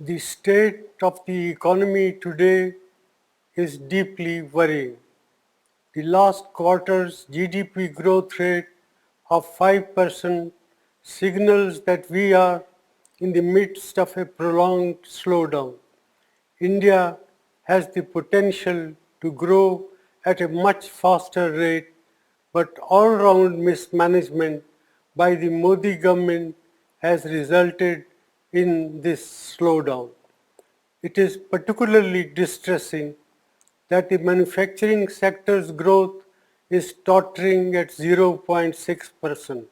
The state of the economy today is deeply worrying. The last quarter's GDP growth rate of 5% signals that we are in the midst of a prolonged slowdown. India has the potential to grow at a much faster rate, but all-round mismanagement by the Modi government has resulted in this slowdown. It is particularly distressing that the manufacturing sector's growth is tottering at 0.6%.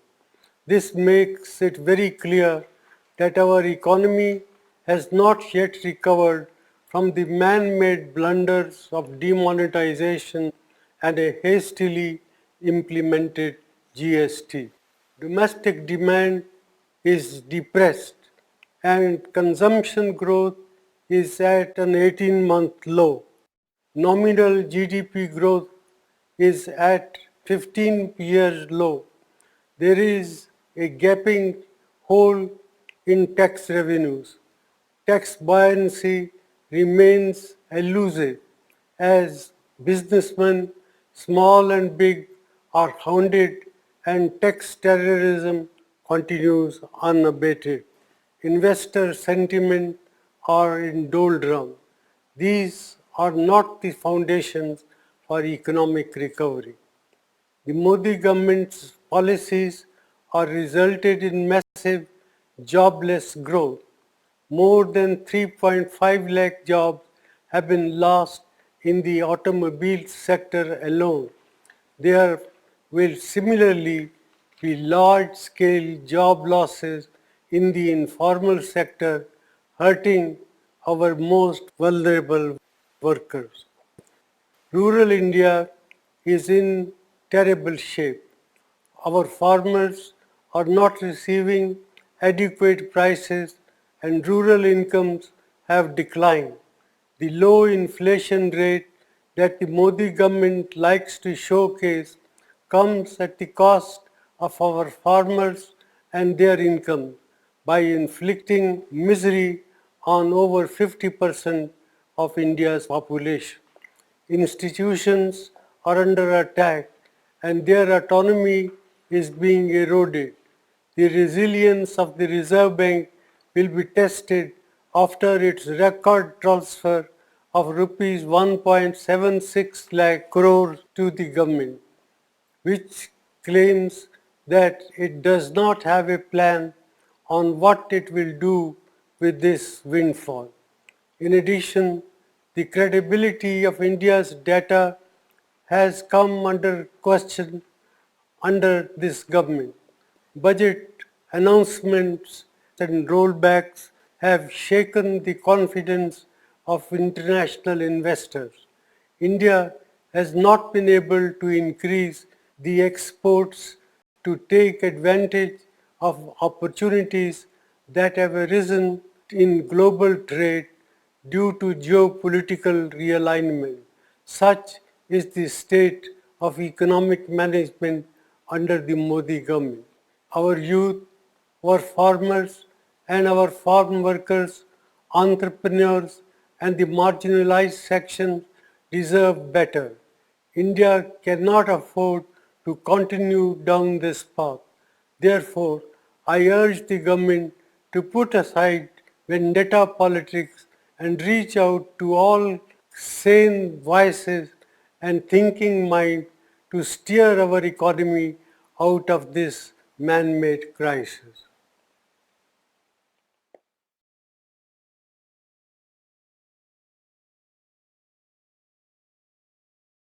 This makes it very clear that our economy has not yet recovered from the man-made blunders of demonetization and a hastily implemented GST. Domestic demand is depressed and consumption growth is at an 18-month low. Nominal GDP growth is at 15 years low. There is a gaping hole in tax revenues. Tax buoyancy remains elusive as businessmen, small and big, are hounded and tax terrorism continues unabated. Investor sentiment are in doldrum. These are not the foundations for economic recovery. The Modi government's policies are resulted in massive jobless growth. More than 3.5 lakh jobs have been lost in the automobile sector alone. There will similarly be large-scale job losses in the informal sector, hurting our most vulnerable workers. Rural India is in terrible shape. Our farmers are not receiving adequate prices and rural incomes have declined. The low inflation rate that the Modi government likes to showcase comes at the cost of our farmers and their income by inflicting misery on over 50% of India's population. Institutions are under attack and their autonomy is being eroded. The resilience of the Reserve Bank will be tested after its record transfer of rupees 1.76 lakh crore to the government, which claims that it does not have a plan on what it will do with this windfall. In addition, the credibility of India's data has come under question under this government. Budget announcements and rollbacks have shaken the confidence of international investors. India has not been able to increase the exports to take advantage of opportunities that have arisen in global trade due to geopolitical realignment. Such is the state of economic management under the Modi government. Our youth, our farmers and our farm workers, entrepreneurs and the marginalized sections deserve better. India cannot afford to continue down this path. Therefore, I urge the government to put aside vendetta politics and reach out to all sane voices and thinking mind to steer our economy out of this man-made crisis.